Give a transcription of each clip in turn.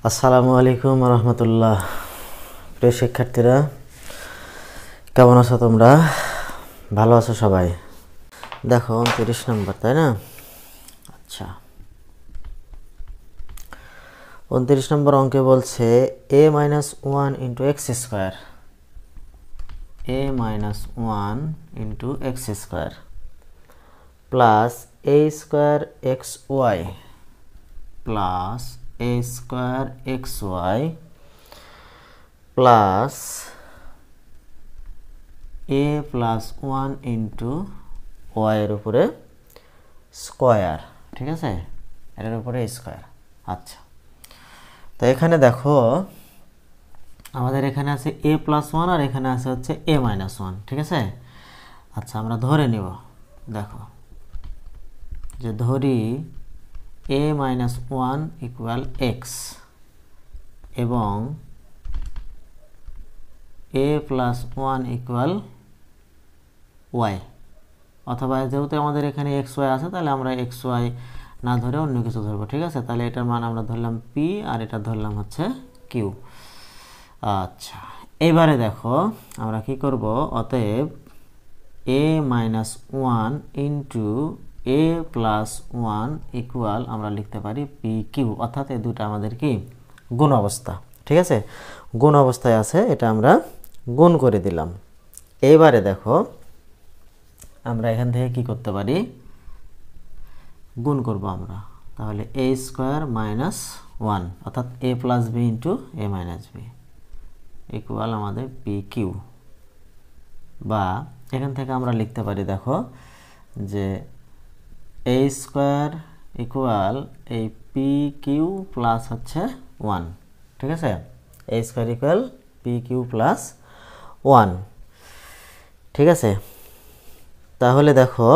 আসসালামু আলাইকুম রহমতুল্লাহ। প্রিয় শিক্ষার্থীরা, কেমন আছো তোমরা? ভালো আছো সবাই? দেখো 29 নম্বর, তাই না? আচ্ছা, 29 নম্বর অঙ্কে বলছে a - 1 into x square, a - 1 into x square plus a square x Y plus a square x Y plus a plus 1 into y এর উপরে স্কোয়ার, ঠিক আছে? এর উপরে স্কোয়ার। আচ্ছা, তো এখানে দেখো আমাদের এখানে আছে a প্লাস 1 আর এখানে আছে হচ্ছে a মাইনাস 1, ঠিক আছে? আচ্ছা, আমরা ধরে নিব, দেখো যে ধরি a মাইনাস 1 ইকুয়াল এক্স এবং a প্লাস 1 ইকুয়াল ওয়াই, অথবা যেহেতু আমাদের এখানে এক্স ওয়াই আছে তাহলে আমরা এক্স ওয়াই না ধরে অন্য কিছু ধরবো, ঠিক আছে? তাহলে এটার মান আমরা ধরলাম পি আর এটা ধরলাম হচ্ছে কিউ। আচ্ছা, এবারে দেখো আমরা কি করব, অতএব a minus 1 into a plus 1 equal আমরা লিখতে পারি পি কিউ, অর্থাৎ এই দুটো আমাদের কি গুণ অবস্থা, ঠিক আছে? গুণ অবস্থায় আছে, এটা আমরা গুণ করে দিলাম। এইবারে দেখো আমরা এখান থেকে কি করতে পারি, গুণ করব আমরা, তাহলে a স্কোয়ার মাইনাস 1 অর্থাৎ a plus b into a minus b equal আমাদের পি কিউ, বা এখান থেকে আমরা লিখতে পারি দেখো যে a স্কোয়ার ইকুয়াল এই পি কিউ প্লাস হচ্ছে 1, ঠিক আছে? a square equal p q plus 1, ঠিক আছে? তাহলে দেখো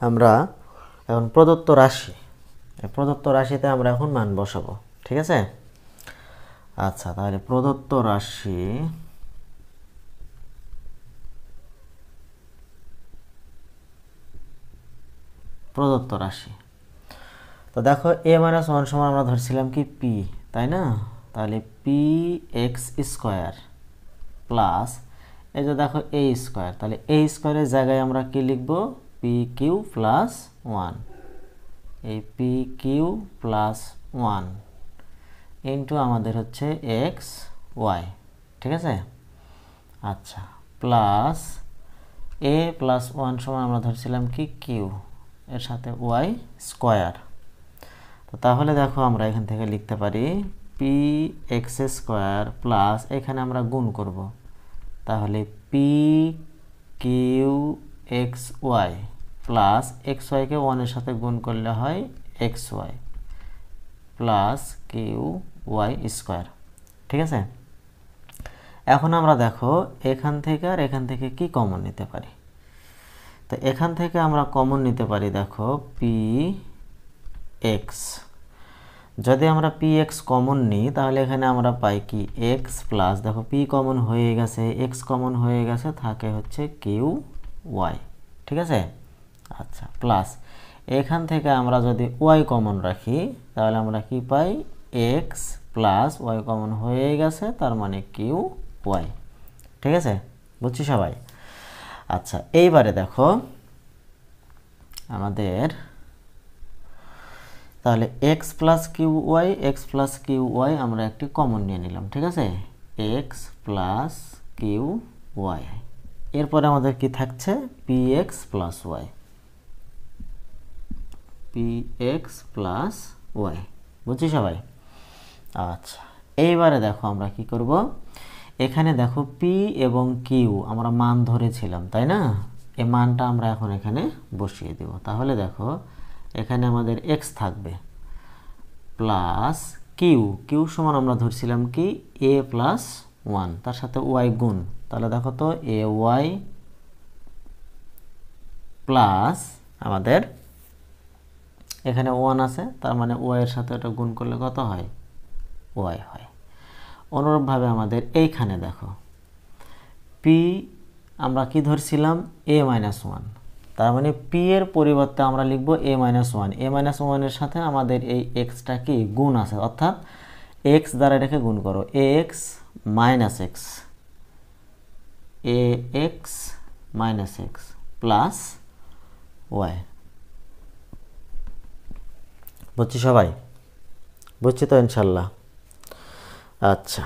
আমরা এখন প্রদত্ত রাশিতে আমরা এখন মান বসাবো, ঠিক আছে? আচ্ছা, তাহলে প্রদত্ত রাশি তো দেখো a মাইনাস 1 সমান আমরা ধরছিলাম কি পি, তাই না? তাহলে পি এক্স স্কোয়ার প্লাস এই যে দেখো a স্কোয়ার, তাহলে a স্কোয়ারের জায়গায় আমরা কি লিখব, পি কিউ প্লাস 1, এই পি কিউ প্লাস 1 ইন্টু আমাদের হচ্ছে এক্স ওয়াই, ঠিক আছে? আচ্ছা, প্লাস a প্লাস 1 সমান আমরা ধরছিলাম কি কিউ, এর সাথে ওয়াই স্কোয়ার। তো তাহলে দেখো আমরা এখান থেকে লিখতে পারি পি এক্স স্কোয়ার প্লাস এখানে আমরা গুণ করব, তাহলে P Q X Y plus X ওয়াইকে 1 এর সাথে গুণ করলে হয় X Y plus Q Y square, ঠিক আছে? এখন আমরা দেখো এখান থেকে আর এখান থেকে কি কমন নিতে পারি, তো এখান থেকে আমরা কমন নিতে পারি দেখো পি এক্স। যদি আমরা পি এক্স কমন নিই তাহলে এখানে আমরা পাই কি এক্স প্লাস, দেখো পি কমন হয়ে গেছে, এক্স কমন হয়ে গেছে, থাকে হচ্ছে কিউ ওয়াই, ঠিক আছে? আচ্ছা, প্লাস এখান থেকে আমরা যদি ওয়াই কমন রাখি তাহলে আমরা কি পাই এক্স প্লাস ওয়াই কমন হয়ে গেছে, তার মানে কিউ ওয়াই, ঠিক আছে? বুঝছি সবাই? আচ্ছা, এইবারে দেখো আমাদের তাহলে এক্স প্লাস কিউ ওয়াই আমরা একটি কমন নিয়ে নিলাম, ঠিক আছে? এক্স প্লাস কিউ ওয়াই, এরপরে আমাদের কি থাকছে পি এক্স প্লাস ওয়াই, বুঝছি সবাই? আচ্ছা, এইবারে দেখো আমরা কি করব, এখানে দেখো পি এবং কিউ আমরা মান ধরেছিলাম, তাই না? এই মানটা আমরা এখন এখানে বসিয়ে দেব। তাহলে দেখো এখানে আমাদের এক্স থাকবে প্লাস কিউ সমান আমরা ধরছিলাম কি এ প্লাস 1, তার সাথে ওয়াই গুণ, তাহলে দেখো তো এ ওয়াই প্লাস আমাদের এখানে 1 আছে, তার মানে ওয়াই এর সাথে এটা গুণ করলে কত হয়, ওয়াই হয়। অনুরূপভাবে আমাদের এইখানে দেখো পি আমরা কি ধরছিলাম a মাইনাস 1, তার মানে পি এর পরিবর্তে আমরা লিখব a minus one. A minus ওয়ানের সাথে আমাদের এই এক্সটা কি গুণ আছে, অর্থাৎ এক্স দ্বারা এটাকে গুণ করো, A X minus X, A X minus X plus Y. বুঝছি সবাই? বুঝছি তো ইনশাল্লাহ? আচ্ছা।